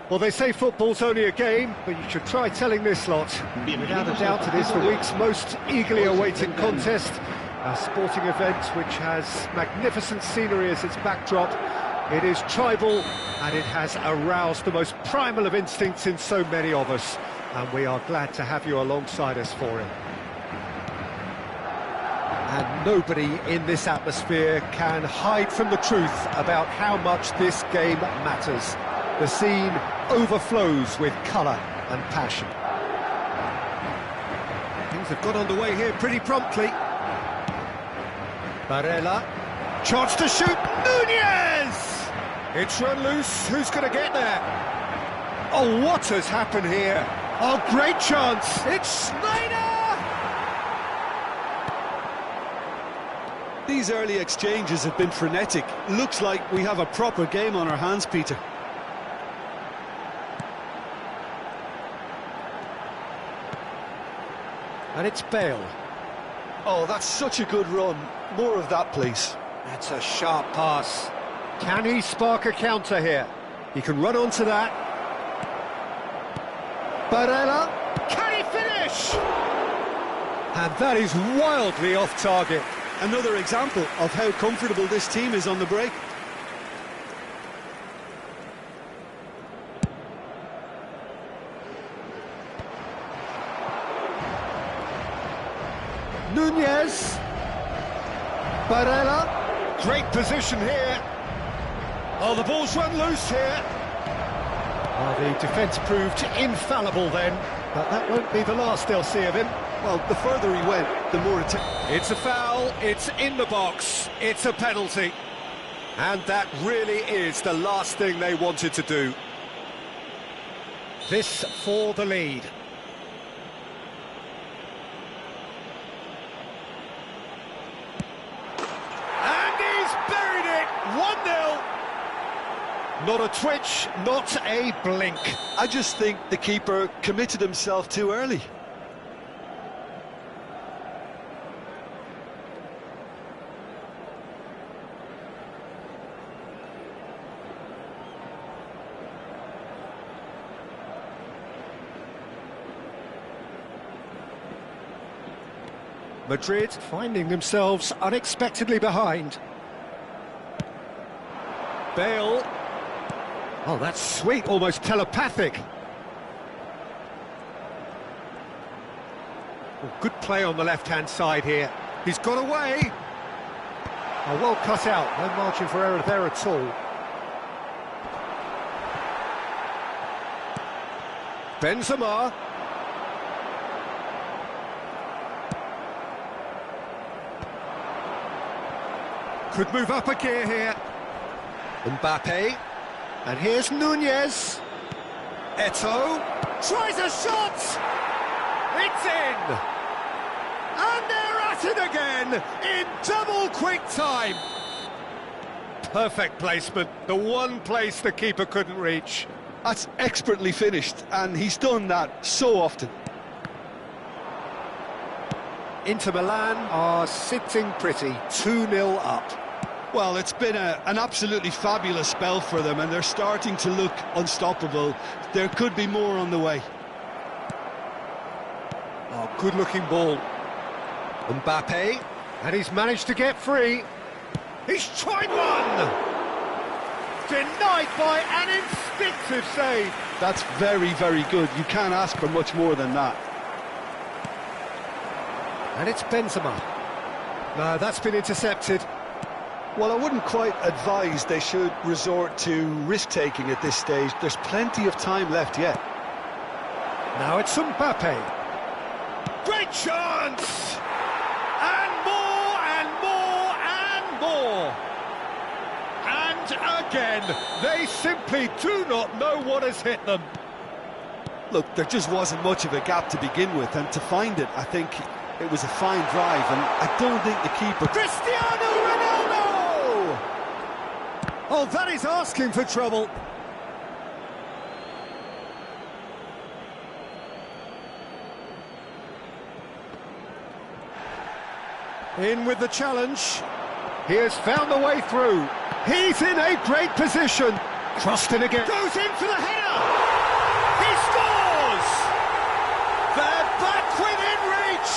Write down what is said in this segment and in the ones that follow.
Well, they say football's only a game, but you should try telling this lot. Without a doubt, it is the week's most eagerly awaited contest. A sporting event which has magnificent scenery as its backdrop. It is tribal, and it has aroused the most primal of instincts in so many of us. And we are glad to have you alongside us for it. And nobody in this atmosphere can hide from the truth about how much this game matters. The scene overflows with colour and passion. Things have got underway here pretty promptly. Barella, chance to shoot, Nunez! It's run loose, who's going to get there? Oh, what has happened here? Oh, great chance, it's Schneider! These early exchanges have been frenetic. Looks like we have a proper game on our hands, Peter. And it's Bale. Oh, that's such a good run. More of that, please. That's a sharp pass. Can he spark a counter here? He can run onto that. Barella, can he finish? And that is wildly off target. Another example of how comfortable this team is on the break. Nunez. Barella. Great position here. Oh, the ball's run loose here. Well, the defence proved infallible then, but that won't be the last they'll see of him. Well, the further he went, the more It's a foul, it's in the box, it's a penalty. And that really is the last thing they wanted to do. This for the lead. And he's buried it, 1-0. Not a twitch, not a blink. I just think the keeper committed himself too early. Madrid finding themselves unexpectedly behind. Bale. Oh, that's sweet, almost telepathic. Oh, good play on the left-hand side here. He's got away. Oh, well cut out, no margin for error there at all. Benzema. Could move up a gear here. Mbappe. And here's Nunez. Eto'o. Tries a shot! It's in! And they're at it again, in double quick time. Perfect placement, the one place the keeper couldn't reach. That's expertly finished, and he's done that so often. Inter Milan are sitting pretty, 2-0 up. Well, it's been an absolutely fabulous spell for them, and they're starting to look unstoppable. There could be more on the way. Oh, good-looking ball. Mbappe, and he's managed to get free. He's tried one! Denied by an instinctive save. That's very, very good. You can't ask for much more than that. And it's Benzema. No, that's been intercepted. Well, I wouldn't quite advise they should resort to risk-taking at this stage. There's plenty of time left yet. Now it's Mbappe. Great chance! And more, and more, and more! And again, they simply do not know what has hit them. Look, there just wasn't much of a gap to begin with, and to find it, I think it was a fine drive, and I don't think the keeper... Cristiano Ronaldo! Oh, that is asking for trouble. In with the challenge. He has found the way through. He's in a great position. Crossed in again. Goes in for the header! He scores! They're back within reach!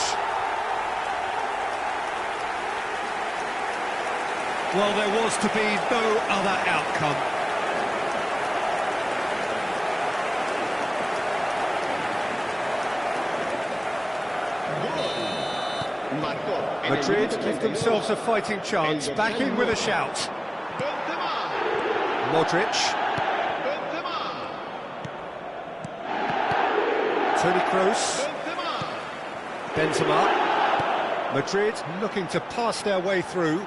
Well, there was to be no other outcome. Madrid give themselves a fighting chance, back in with a shout. Modric. Toni Kroos. Benzema. Madrid looking to pass their way through.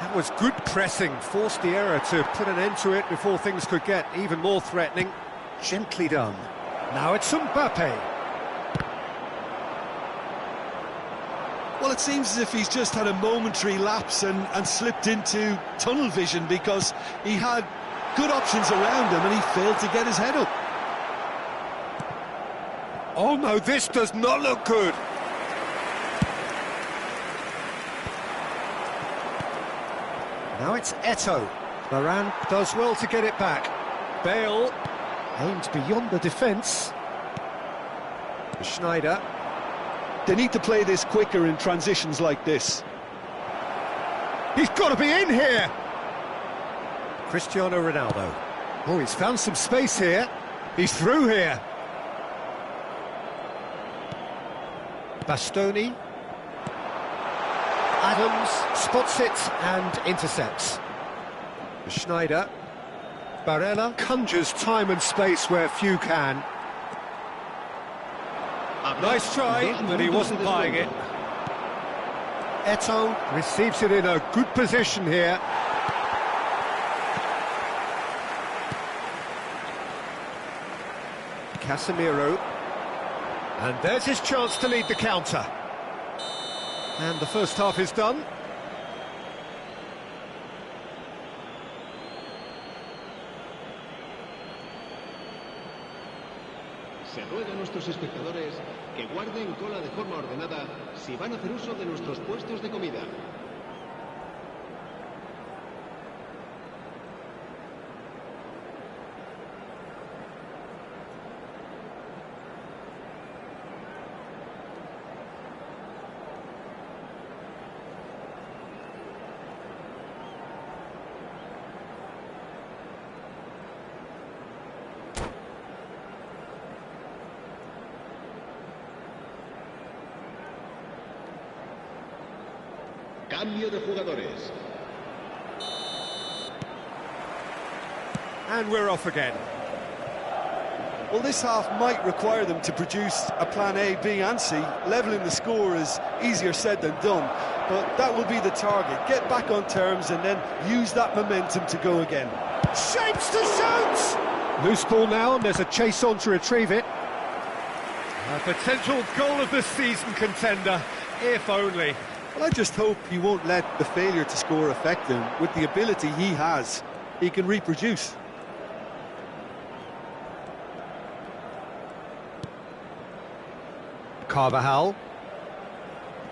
That was good pressing, forced the error to put an end to it before things could get even more threatening. Gently done. Now it's Mbappe. Well, it seems as if he's just had a momentary lapse and slipped into tunnel vision, because he had good options around him and he failed to get his head up. Oh no, this does not look good. Now it's Eto'o. Varane does well to get it back. Bale aimed beyond the defence. Schneider. They need to play this quicker in transitions like this. He's got to be in here! Cristiano Ronaldo. Oh, he's found some space here. He's through here. Bastoni. Adams spots it and intercepts. Schneider. Barella conjures time and space where few can. Nice try, but he wasn't buying it. Eto'o receives it in a good position here. Casemiro. And there's his chance to lead the counter. And the first half is done. Se ruega a nuestros espectadores que guarden cola de forma ordenada si van a hacer uso de nuestros puestos de comida. Cambio de jugadores. And we're off again. Well, this half might require them to produce a plan A, B and C. Levelling the score is easier said than done, but that will be the target. Get back on terms and then use that momentum to go again. Shapes to shoot! Loose ball now, and there's a chase on to retrieve it. A potential goal of the season contender, if only. Well, I just hope he won't let the failure to score affect him. With the ability he has, he can reproduce. Carvajal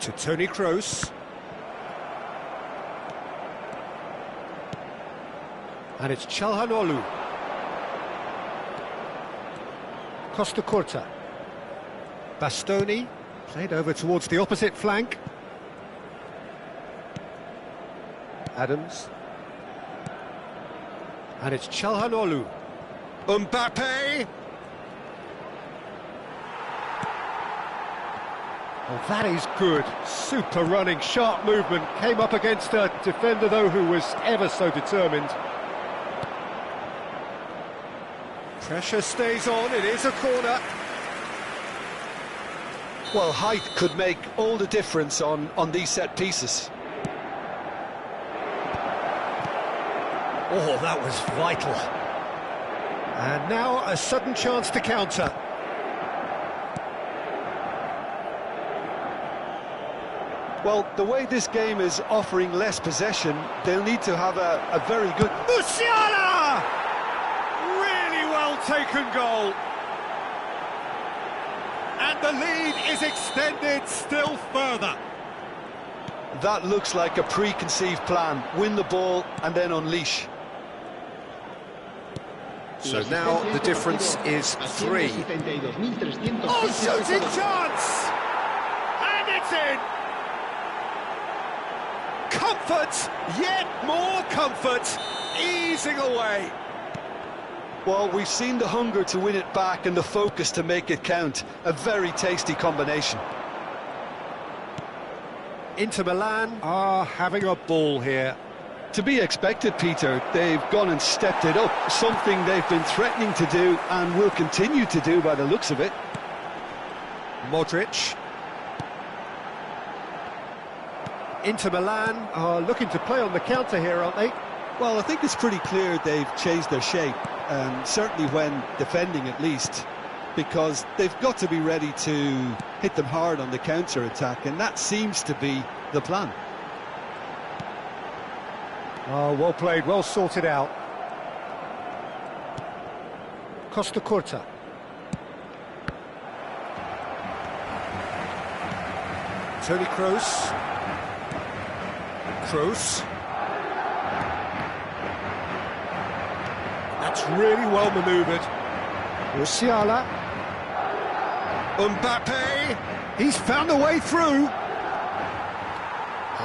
to Toni Kroos. And it's Çalhanoğlu. Costa Curta. Bastoni played over towards the opposite flank. Adams. And it's Çalhanoğlu. Mbappe! Oh, that is good. Super running, sharp movement. Came up against a defender, though, who was ever so determined. Pressure stays on, it is a corner. Well, height could make all the difference on these set pieces. Oh, that was vital. And now a sudden chance to counter. Well, the way this game is offering less possession, they'll need to have a very good... Musiala! Really well taken goal. And the lead is extended still further. That looks like a preconceived plan. Win the ball and then unleash. So now the difference is 3. Oh, shooting chance! And it's in! Comfort, yet more comfort, easing away. Well, we've seen the hunger to win it back and the focus to make it count. A very tasty combination. Inter Milan are having a ball here. To be expected, Peter. They've gone and stepped it up, something they've been threatening to do and will continue to do by the looks of it. Modric. Inter Milan are looking to play on the counter here, aren't they? Well, I think it's pretty clear they've changed their shape, certainly when defending at least, because they've got to be ready to hit them hard on the counter-attack, and that seems to be the plan. Oh, well played, well sorted out. Costa Curta. Toni Kroos. Kroos. That's really well manoeuvred. Musiala. Mbappe. He's found a way through.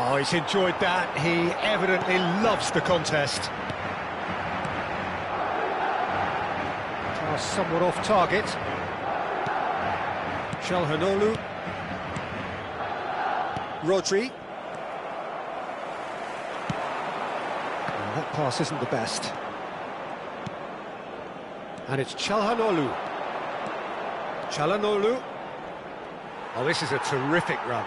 Oh, he's enjoyed that. He evidently loves the contest. Pass somewhat off target. Calhanoglu. Rodri. Oh, that pass isn't the best. And it's Calhanoglu. Calhanoglu. Oh, this is a terrific run.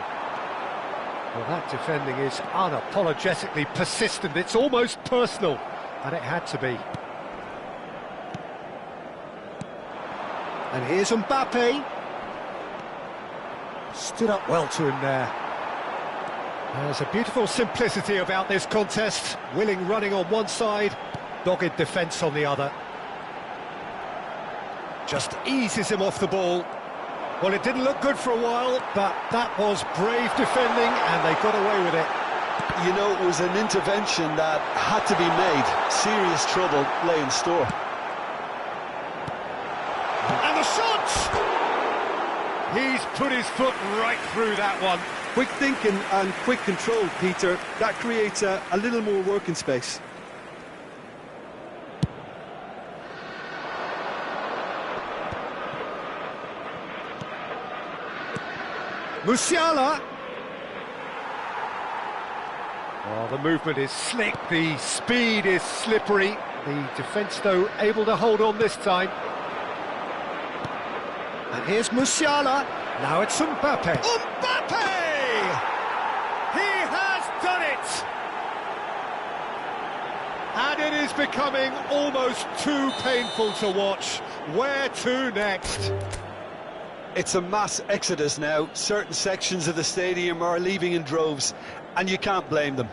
Well, that defending is unapologetically persistent. It's almost personal, and it had to be. And here's Mbappe. Stood up well to him there. There's a beautiful simplicity about this contest. Willing running on one side, dogged defence on the other. Just eases him off the ball. Well, it didn't look good for a while, but that was brave defending, and they got away with it. You know, it was an intervention that had to be made. Serious trouble lay in store. And the shot! He's put his foot right through that one. Quick thinking and quick control, Peter. That creates a little more working space. Musiala. Oh, the movement is slick, the speed is slippery. The defence, though, able to hold on this time. And here's Musiala. Now it's Mbappe. Mbappe! He has done it! And it is becoming almost too painful to watch. Where to next? It's a mass exodus now. Certain sections of the stadium are leaving in droves, and you can't blame them.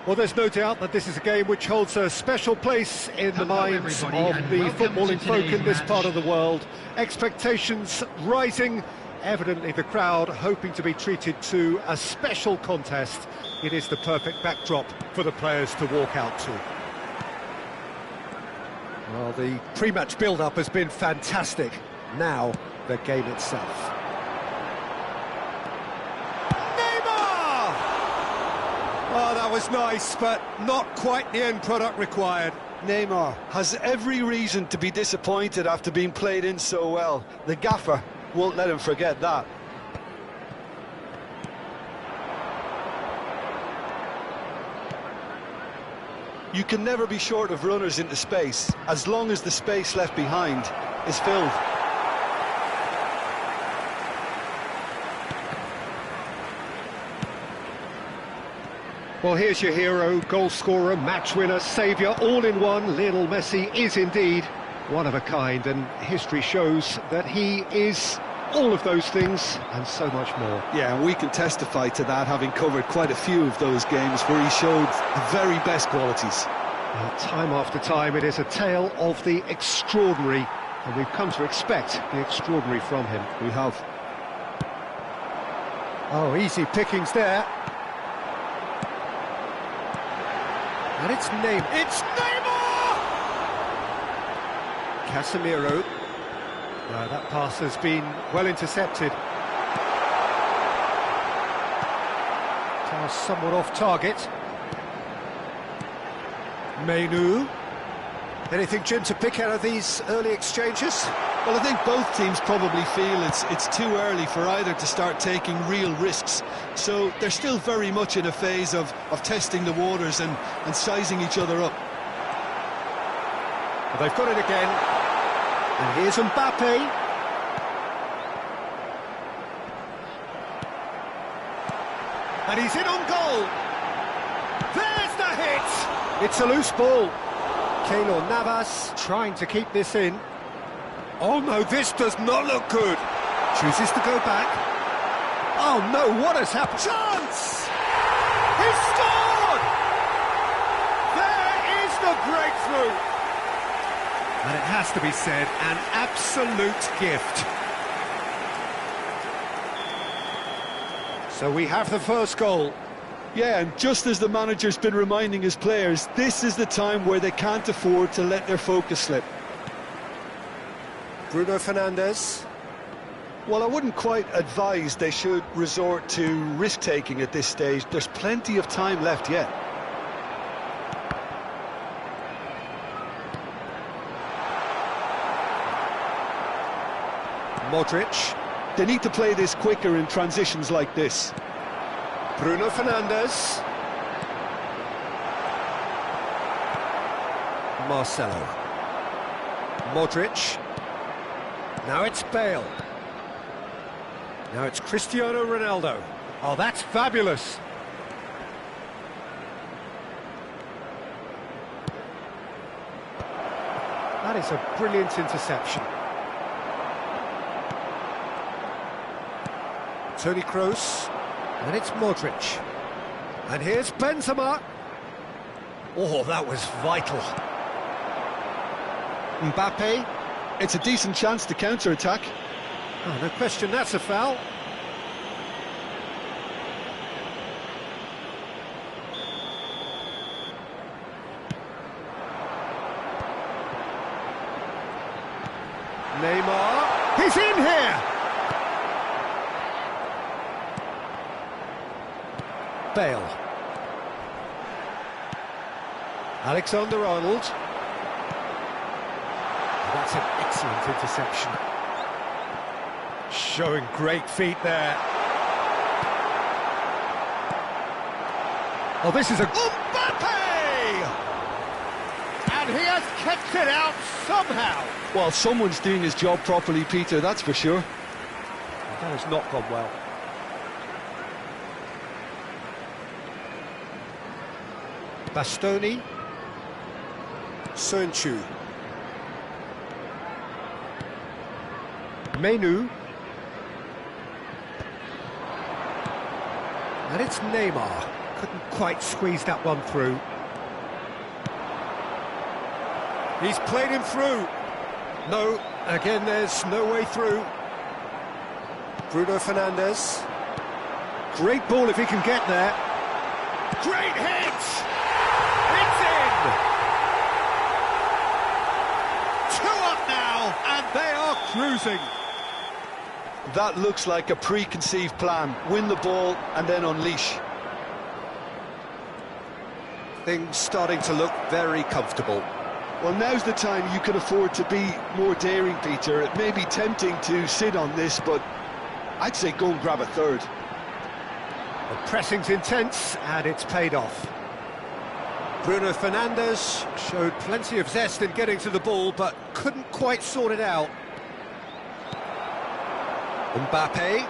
Well, there's no doubt that this is a game which holds a special place in the minds of the footballing folk in this part of the world. Expectations rising, evidently the crowd hoping to be treated to a special contest. It is the perfect backdrop for the players to walk out to. Well, the pre-match build-up has been fantastic. Now, the game itself. Oh, that was nice, but not quite the end product required. Neymar has every reason to be disappointed after being played in so well. The gaffer won't let him forget that. You can never be short of runners into space, as long as the space left behind is filled. Well, here's your hero, goal scorer, match winner, saviour, all in one. Lionel Messi is indeed one of a kind, and history shows that he is all of those things and so much more. Yeah, and we can testify to that, having covered quite a few of those games where he showed the very best qualities. Time after time, it is a tale of the extraordinary, and we've come to expect the extraordinary from him. We have. Oh, easy pickings there. And it's Neymar. It's Neymar! Casemiro. That pass has been well intercepted. Pass somewhat off target. Menu. Anything, Jim, to pick out of these early exchanges? Well, I think both teams probably feel it's too early for either to start taking real risks. So they're still very much in a phase of testing the waters and sizing each other up. Well, they've got it again. And here's Mbappe. And he's in on goal. There's the hit! It's a loose ball. Keylor Navas trying to keep this in. Oh no, this does not look good. Chooses to go back. Oh no, what has happened? Chance! He scored! There is the breakthrough! And it has to be said, an absolute gift. So we have the first goal. Yeah, and just as the manager's been reminding his players, this is the time where they can't afford to let their focus slip. Bruno Fernandes. Well, I wouldn't quite advise they should resort to risk-taking at this stage. There's plenty of time left yet. Modric. They need to play this quicker in transitions like this. Bruno Fernandes. Marcelo. Modric. Now it's Bale. Now it's Cristiano Ronaldo. Oh, that's fabulous. That is a brilliant interception. Toni Kroos. And it's Modric. And here's Benzema. Oh, that was vital. Mbappe. It's a decent chance to counter-attack. Oh, no question, that's a foul. Neymar. He's in here! Bale. Alexander-Arnold. That's an excellent interception. Showing great feet there. Oh, this is a... Mbappe! And he has kept it out somehow. Well, someone's doing his job properly, Peter, that's for sure. That has not gone well. Bastoni. Sönchu. Menu. And it's Neymar. Couldn't quite squeeze that one through. He's played him through. No, again there's no way through. Bruno Fernandes. Great ball if he can get there. Great hit! It's in! 2 up now, and they are cruising. That looks like a preconceived plan. Win the ball and then unleash. Things starting to look very comfortable. Well, now's the time you can afford to be more daring, Peter. It may be tempting to sit on this, but I'd say go and grab a third. The pressing's intense, and it's paid off. Bruno Fernandes showed plenty of zest in getting to the ball, but couldn't quite sort it out. Mbappe.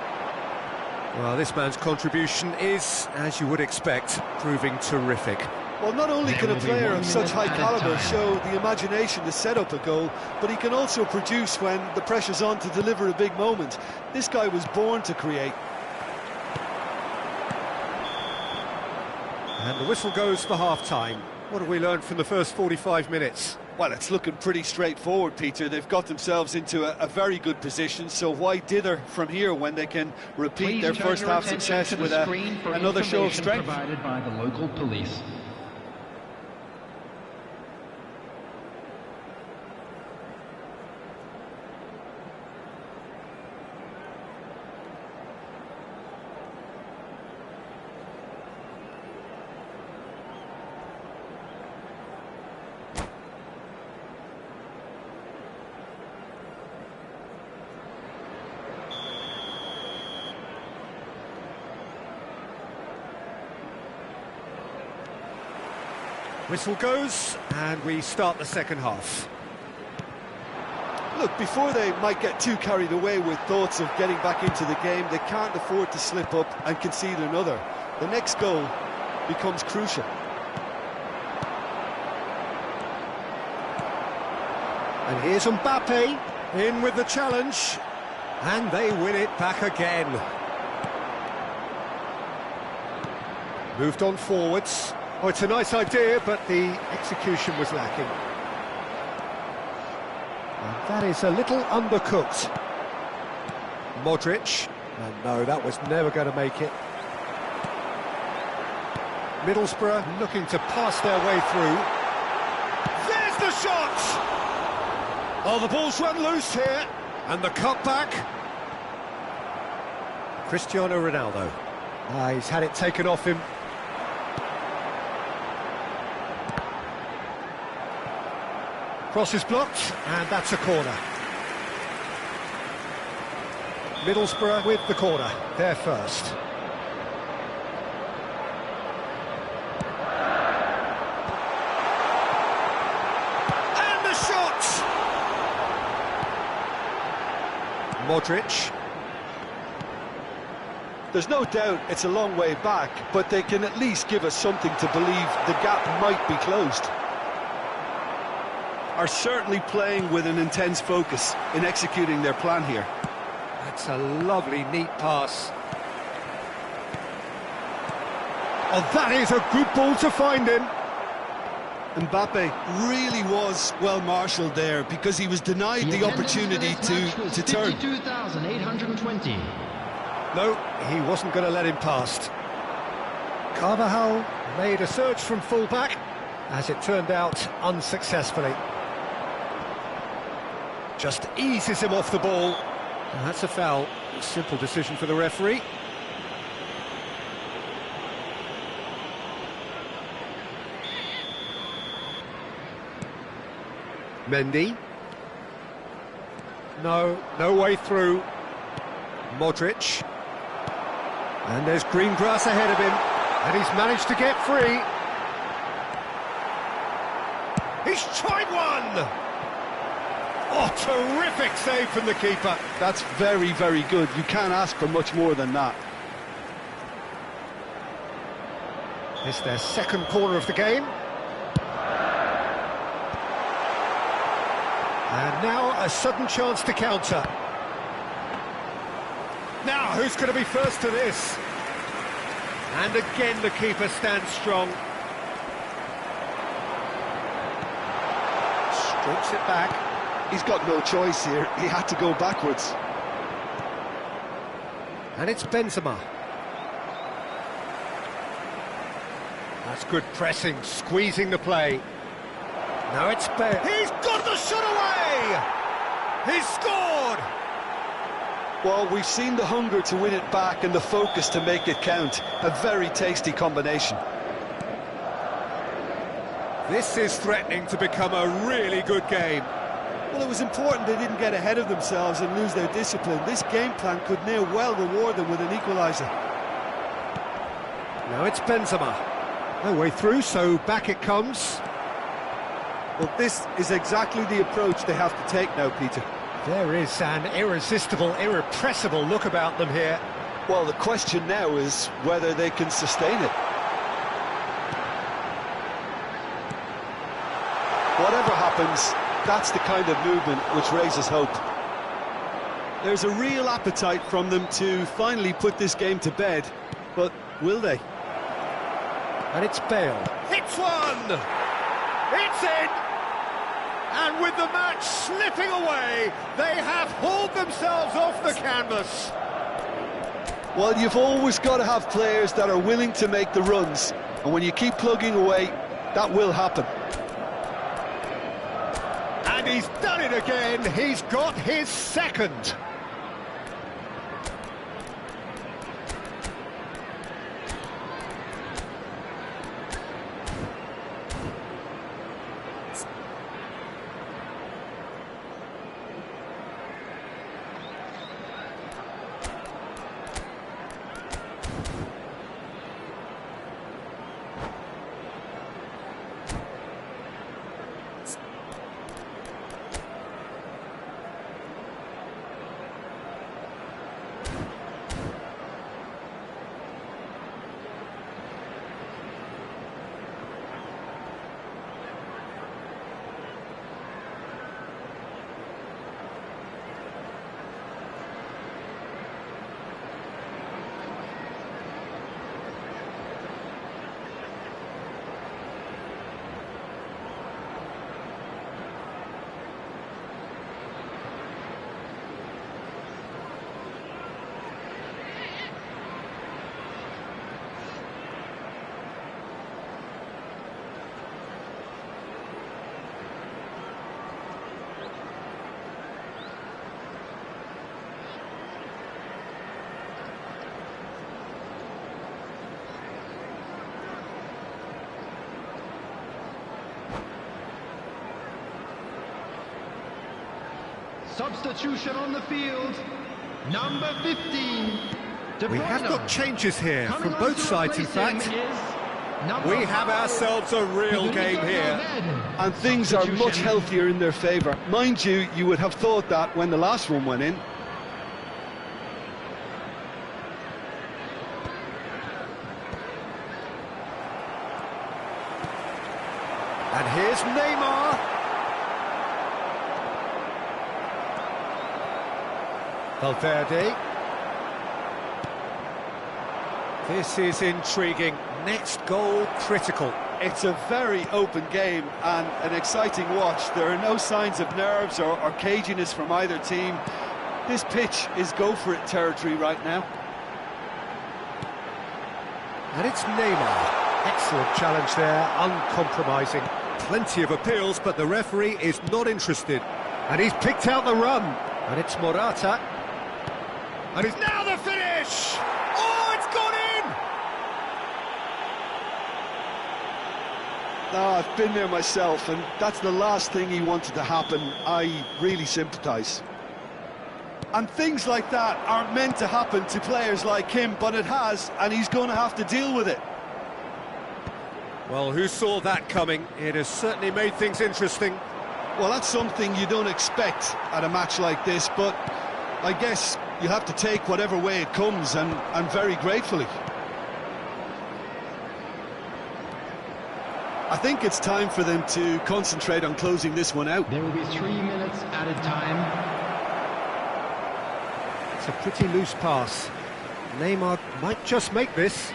Well, this man's contribution is, as you would expect, proving terrific. Well, not only can a player of such high calibre show the imagination to set up a goal, but he can also produce when the pressure's on to deliver a big moment. This guy was born to create. And the whistle goes for half-time. What have we learned from the first 45 minutes? Well, it's looking pretty straightforward, Peter. They've got themselves into a very good position, so why dither from here when they can repeat their first half success with another show of strength? Provided by the local police. Whistle goes, and we start the second half. Look, before they might get too carried away with thoughts of getting back into the game, they can't afford to slip up and concede another. The next goal becomes crucial. And here's Mbappe, in with the challenge, and they win it back again. Moved on forwards. Oh, it's a nice idea, but the execution was lacking. And that is a little undercooked. Modric. And no, that was never going to make it. Middlesbrough looking to pass their way through. There's the shot! Oh, the ball's run loose here. And the cutback. Cristiano Ronaldo. He's had it taken off him. Cross is blocked, and that's a corner. Middlesbrough with the corner, they're first. And the shot! Modric. There's no doubt it's a long way back, but they can at least give us something to believe the gap might be closed. Are certainly playing with an intense focus in executing their plan here. That's a lovely, neat pass. Oh, that is a good ball to find him. Mbappe really was well marshalled there because he was denied the opportunity to turn. 52,820. No, he wasn't going to let him past. Carvajal made a surge from full-back, as it turned out unsuccessfully. Just eases him off the ball. And that's a foul. Simple decision for the referee. Mendy. No way through. Modric. And there's green grass ahead of him. And he's managed to get free. He's tried one! Oh, terrific save from the keeper. That's very, very good. You can't ask for much more than that. It's their second corner of the game. And now a sudden chance to counter. Now, who's going to be first to this? And again the keeper stands strong. Strokes it back. He's got no choice here. He had to go backwards. And it's Benzema. That's good pressing, squeezing the play. Now it's Bale. He's got the shot away! He's scored! Well, we've seen the hunger to win it back and the focus to make it count. A very tasty combination. This is threatening to become a really good game. Well, it was important they didn't get ahead of themselves and lose their discipline. This game plan could near well reward them with an equaliser. Now it's Benzema. No way through, so back it comes. Well, this is exactly the approach they have to take now, Peter. There is an irresistible, irrepressible look about them here. Well, the question now is whether they can sustain it. Whatever happens, that's the kind of movement which raises hope. There's a real appetite from them to finally put this game to bed, but will they? And it's Bale. Hits one! It's in! And with the match slipping away, they have hauled themselves off the canvas. Well, you've always got to have players that are willing to make the runs, and when you keep plugging away, that will happen. And he's done it again. He's got his second. Substitution on the field, number 15. We have got changes here from both sides, in fact. We have ourselves a real game here. And things are much healthier in their favour. Mind you, you would have thought that when the last one went in. And here's Neymar. Valverde. This is intriguing. Next goal critical. It's a very open game and an exciting watch. There are no signs of nerves or caginess from either team. This pitch is go-for-it territory right now. And it's Neymar. Excellent challenge there, uncompromising. Plenty of appeals, but the referee is not interested. And he's picked out the run. And it's Morata. And it's now the finish! Oh, it's gone in! No, I've been there myself, and that's the last thing he wanted to happen. I really sympathise. And things like that aren't meant to happen to players like him, but it has, and he's going to have to deal with it. Well, who saw that coming? It has certainly made things interesting. Well, that's something you don't expect at a match like this, but I guess you have to take whatever way it comes, and very gratefully. I think it's time for them to concentrate on closing this one out. There will be 3 minutes added time. It's a pretty loose pass. Neymar might just make this.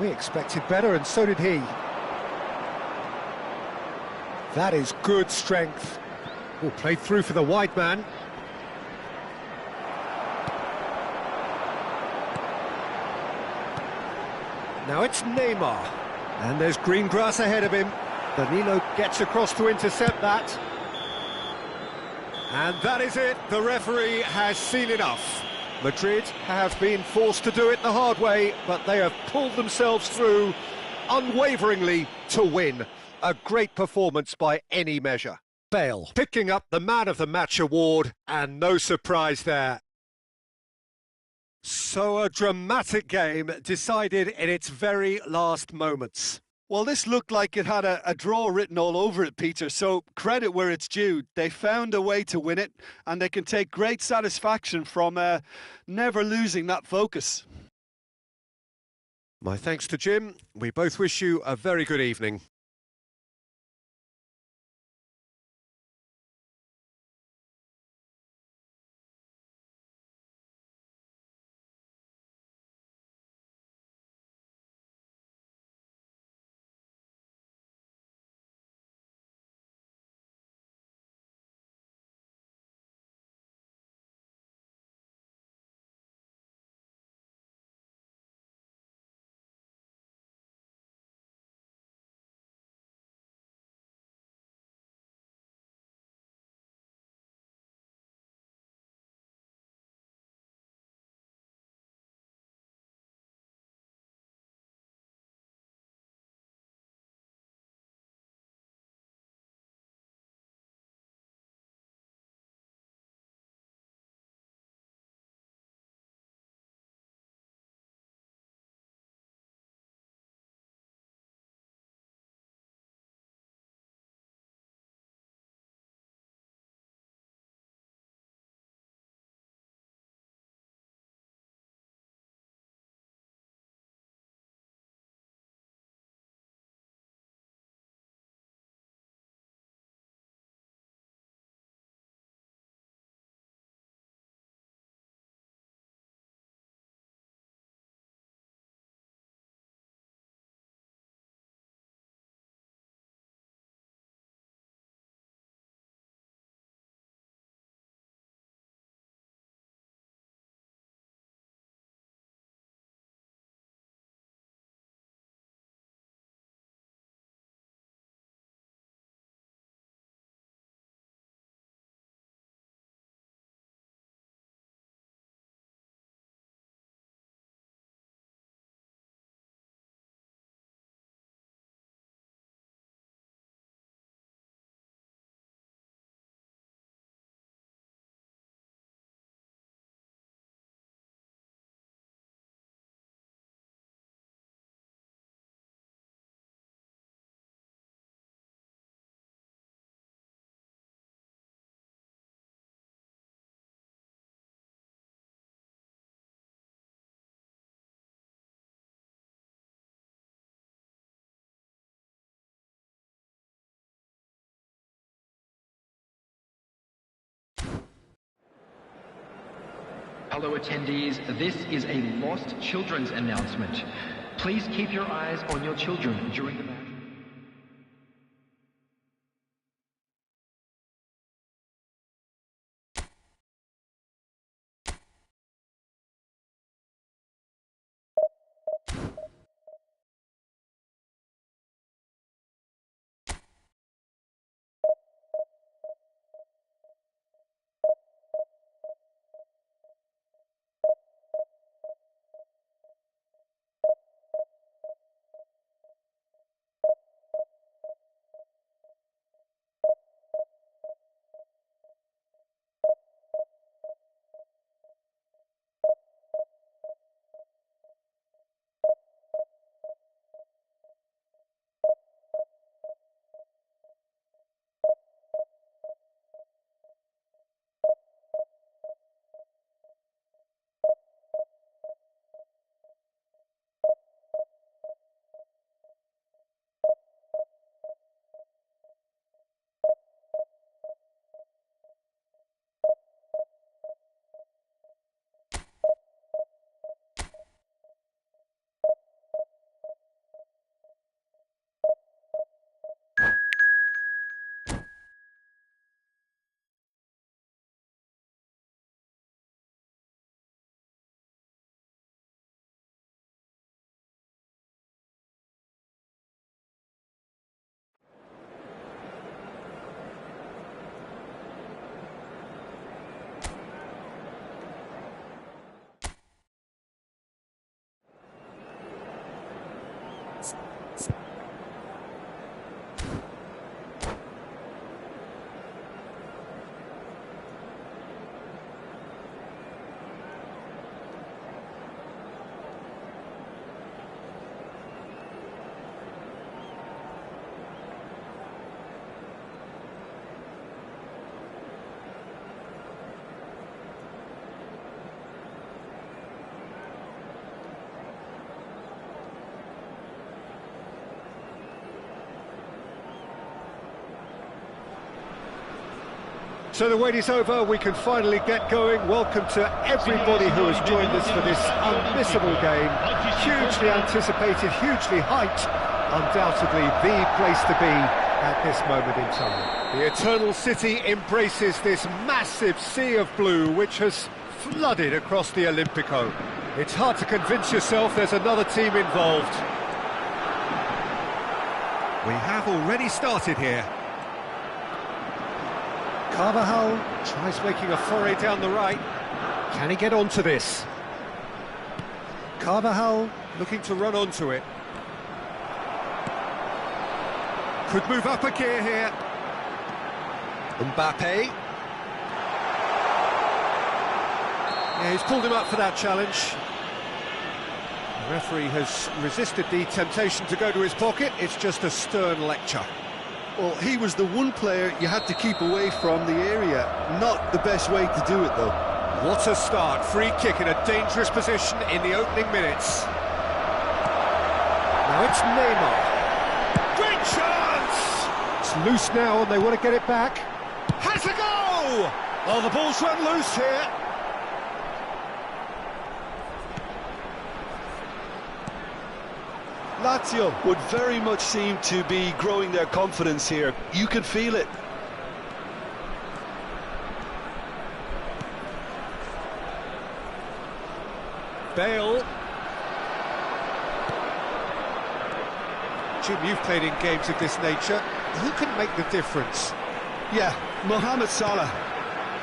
We expected better, and so did he. That is good strength. Oh, played through for the wide man. Now it's Neymar. And there's green grass ahead of him. Danilo gets across to intercept that. And that is it. The referee has seen enough. Madrid have been forced to do it the hard way, but they have pulled themselves through unwaveringly to win. A great performance by any measure. Bale picking up the Man of the Match award, and no surprise there. So a dramatic game decided in its very last moments. Well, this looked like it had a draw written all over it, Peter, so credit where it's due. They found a way to win it, and they can take great satisfaction from never losing that focus. My thanks to Jim. We both wish you a very good evening. Hello attendees, this is a Lost Children's announcement. Please keep your eyes on your children during the match. So the wait is over, we can finally get going. Welcome to everybody who has joined us for this unmissable game. Hugely anticipated, hugely hyped, undoubtedly the place to be at this moment in time. The Eternal City embraces this massive sea of blue which has flooded across the Olimpico. It's hard to convince yourself there's another team involved. We have already started here. Carvajal tries making a foray down the right. Can he get onto this? Carvajal looking to run onto it. Could move up a gear here. Mbappe. Yeah, he's pulled him up for that challenge. The referee has resisted the temptation to go to his pocket. It's just a stern lecture. Well, he was the one player you had to keep away from the area. Not the best way to do it, though. What a start. Free kick in a dangerous position in the opening minutes. Now it's Neymar. Great chance! It's loose now and they want to get it back. Has a go! Oh, the ball's run loose here. Lazio would very much seem to be growing their confidence here. You can feel it. Bale. Jim, you've played in games of this nature. Who can make the difference? Yeah, Mohamed Salah.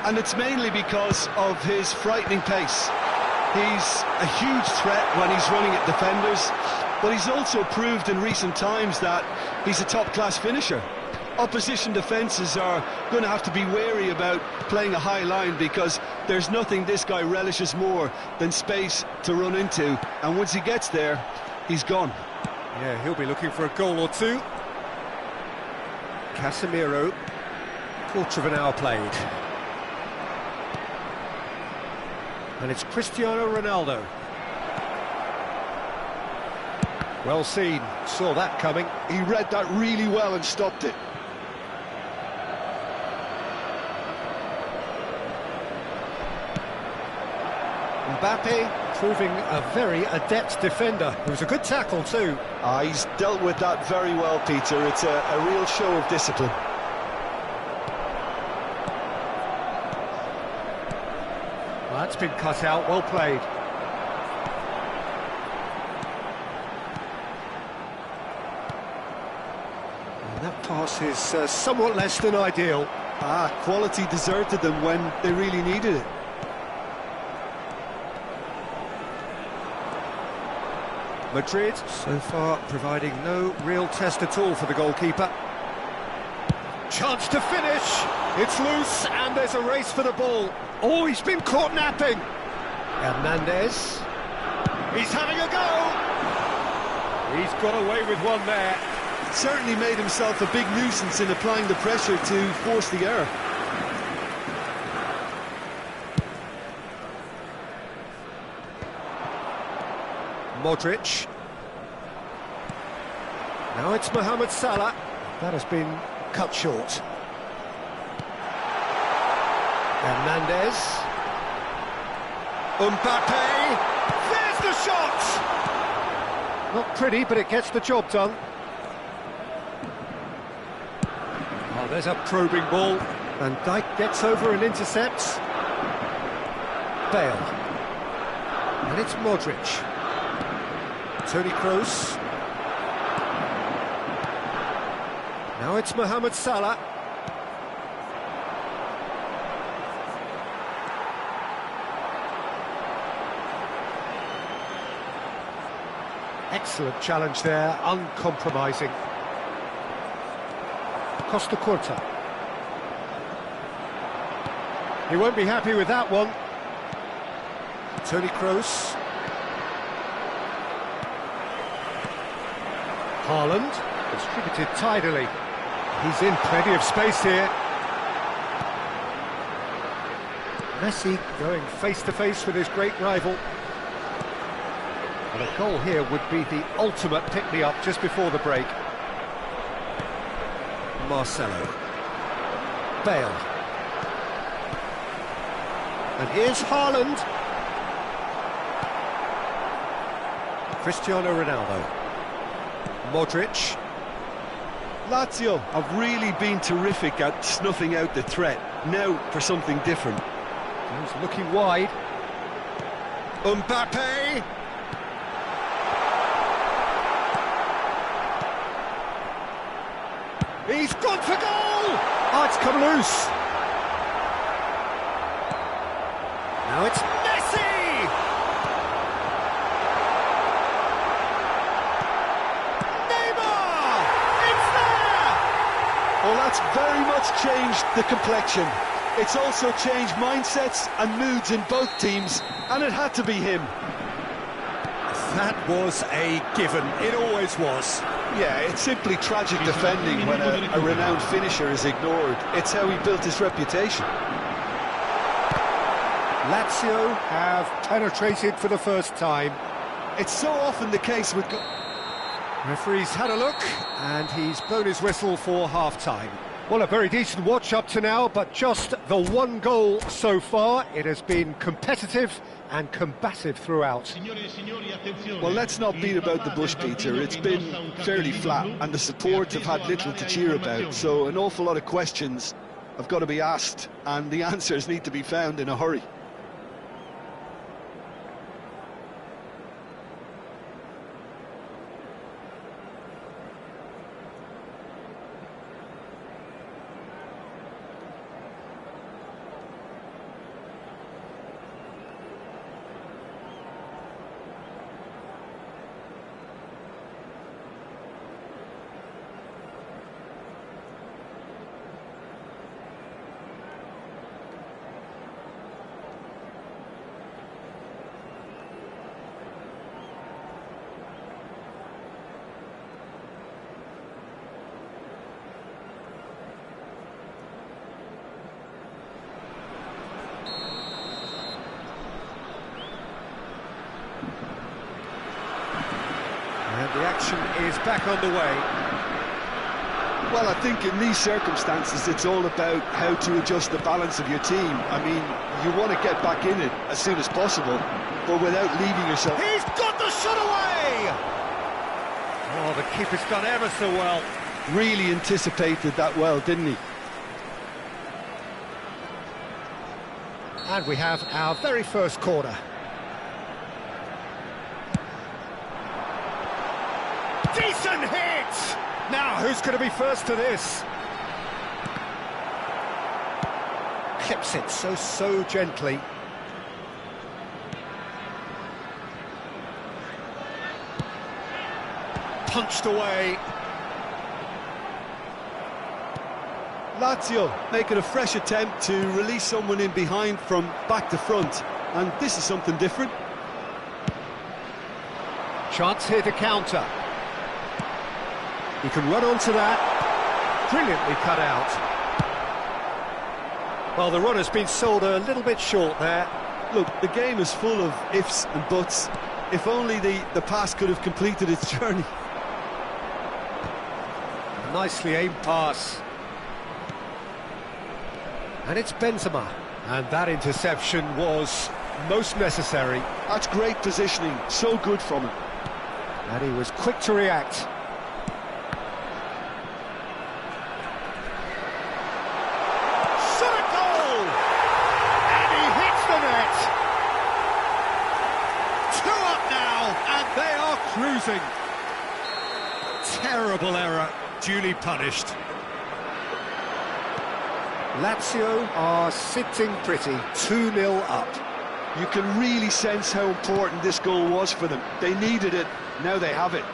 And it's mainly because of his frightening pace. He's a huge threat when he's running at defenders, but he's also proved in recent times that he's a top-class finisher. Opposition defences are going to have to be wary about playing a high line because there's nothing this guy relishes more than space to run into, and once he gets there, he's gone. Yeah, he'll be looking for a goal or two. Casemiro, quarter of an hour played. And it's Cristiano Ronaldo. Well seen, saw that coming. He read that really well and stopped it. Mbappe proving a very adept defender. It was a good tackle too. He's dealt with that very well, Peter. It's a real show of discipline. Well, that's been cut out, well played. And that pass is somewhat less than ideal. Quality deserted them when they really needed it. Madrid, so far, providing no real test at all for the goalkeeper. Chance to finish! It's loose, and there's a race for the ball. Oh, he's been caught napping! Hernandez. He's having a go! He's got away with one there. Certainly made himself a big nuisance in applying the pressure to force the error. Modric. Now it's Mohamed Salah. That has been cut short. Hernandez. Mbappe. There's the shot! Not pretty, but it gets the job done. Oh, there's a probing ball. Van Dijk gets over and intercepts. Bale. And it's Modric. Toni Kroos. Now it's Mohamed Salah. Excellent challenge there, uncompromising. Costa Curta. He won't be happy with that one. Toni Kroos. Haaland, distributed tidily. He's in plenty of space here. Messi going face-to-face with his great rival. And a goal here would be the ultimate pick-me-up just before the break. Marcelo. Bale. And here's Haaland. Cristiano Ronaldo. Modric. Lazio have really been terrific at snuffing out the threat. Now for something different. He's looking wide. Mbappe. He's gone for goal! Oh, it's come loose. Now it's Messi! Neymar! It's there! Well, that's very much changed the complexion. It's also changed mindsets and moods in both teams, and it had to be him. That was a given. It always was. Yeah, it's simply tragic defending when a renowned finisher is ignored. It's how he built his reputation. Lazio have penetrated for the first time. It's so often the case with... Referee's had a look, and he's blown his whistle for half-time. Well, a very decent watch up to now, but just the one goal so far. It has been competitive and combative throughout. Well, let's not beat about the bush, Peter. It's been fairly flat, and the support have had little to cheer about, so an awful lot of questions have got to be asked, and the answers need to be found in a hurry. And the action is back underway. Well, I think in these circumstances it's all about how to adjust the balance of your team. I mean, you want to get back in it as soon as possible, but without leaving yourself... He's got the shot away! Oh, the keeper's done ever so well. Really anticipated that well, didn't he? And we have our very first corner. Decent hit! Now, who's going to be first to this? Clips it so gently. Punched away. Lazio making a fresh attempt to release someone in behind from back to front, and this is something different. Chance here to counter. He can run onto that. Brilliantly cut out. Well, the run has been sold a little bit short there. Look, the game is full of ifs and buts. If only the pass could have completed its journey. Nicely aimed pass. And it's Benzema. And that interception was most necessary. That's great positioning, so good from him. And he was quick to react. Cruising. Terrible error, duly punished. Lazio are sitting pretty, 2-0 up. You can really sense how important this goal was for them. They needed it, now they have it.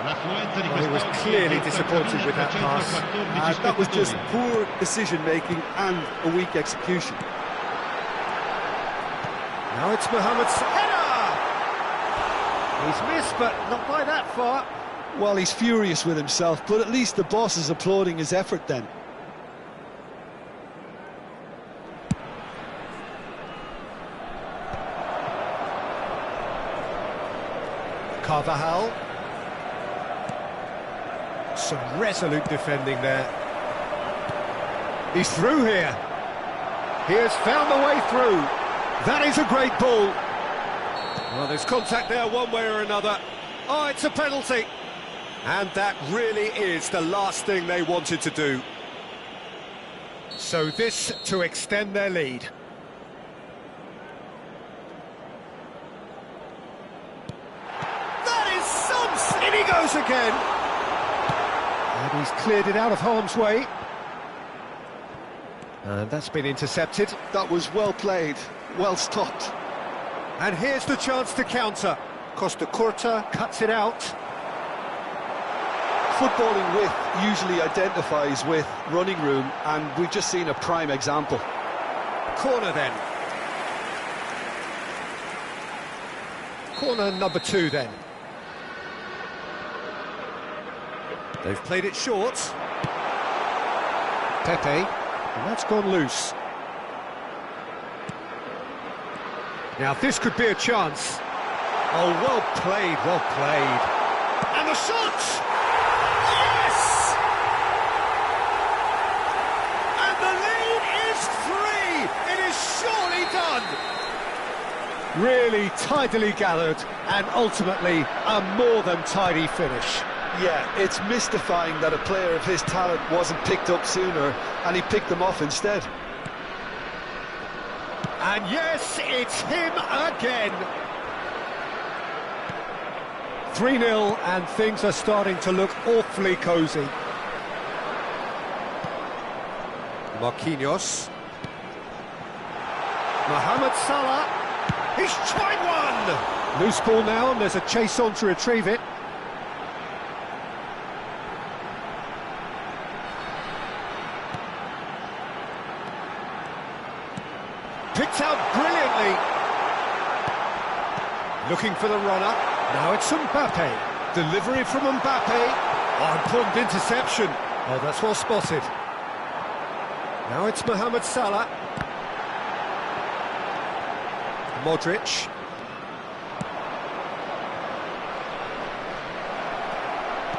Well, he was clearly disappointed with that pass. That was just poor decision-making and a weak execution. Now it's Mohamed's header! He's missed, but not by that far. Well, he's furious with himself, but at least the boss is applauding his effort then. Carvajal. Some resolute defending there. He's through here. He has found the way through. That is a great ball. Well, there's contact there one way or another. Oh, it's a penalty. And that really is the last thing they wanted to do. So this to extend their lead. That is some... In he goes again. And he's cleared it out of harm's way. And that's been intercepted. That was well played, well stopped. And here's the chance to counter. Costa Curta cuts it out. Footballing width usually identifies with running room, and we've just seen a prime example. Corner then. Corner number 2 then. They've played it short. Pepe, and that's gone loose. Now this could be a chance. Oh, well played, well played. And the shot! Yes! And the lead is 3! It is surely done! Really tidily gathered, and ultimately a more than tidy finish. Yeah, it's mystifying that a player of his talent wasn't picked up sooner, and he picked them off instead. And yes, it's him again. 3-0, and things are starting to look awfully cosy. Marquinhos. Mohamed Salah. He's tried one! Loose ball now, and there's a chase on to retrieve it. Picked out brilliantly. Looking for the runner. Now it's Mbappe. Delivery from Mbappe. Oh, important interception. Oh, that's well spotted. Now it's Mohamed Salah. Modric.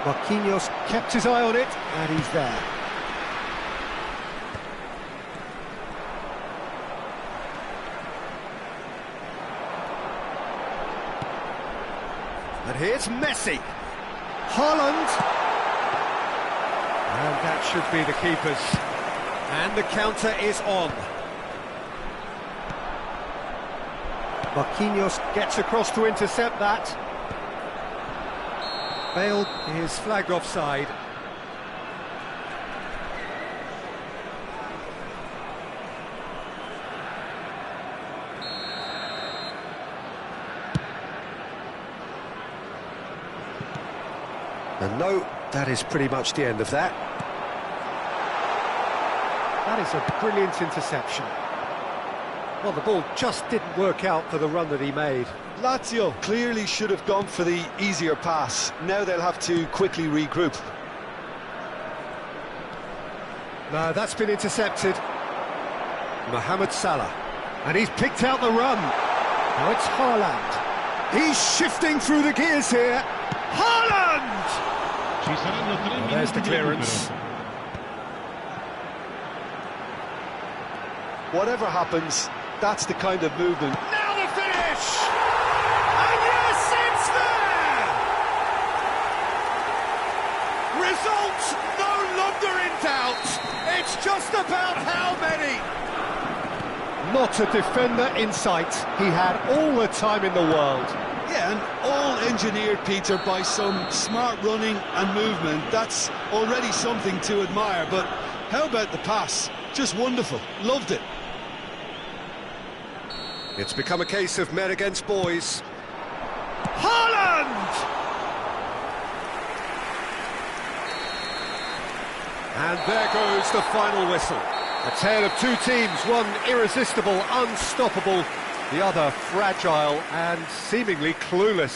Marquinhos kept his eye on it, and he's there. And here's Messi. Haaland. And that should be the keepers. And the counter is on. Marquinhos gets across to intercept that. Bale is flagged offside. And no, that is pretty much the end of that. That is a brilliant interception. Well, the ball just didn't work out for the run that he made. Lazio clearly should have gone for the easier pass. Now they'll have to quickly regroup. No, that's been intercepted. Mohamed Salah. And he's picked out the run. Now it's Haaland. He's shifting through the gears here. Haaland! Oh, there's the clearance. Whatever happens, that's the kind of movement. Now the finish! And yes, it's there! Result no longer in doubt. It's just about how many. Not a defender in sight. He had all the time in the world. Yeah, and all engineered, Peter, by some smart running and movement. That's already something to admire, but how about the pass? Just wonderful. Loved it. It's become a case of men against boys. Haaland! And there goes the final whistle. A tale of two teams, one irresistible, unstoppable, the other fragile and seemingly clueless.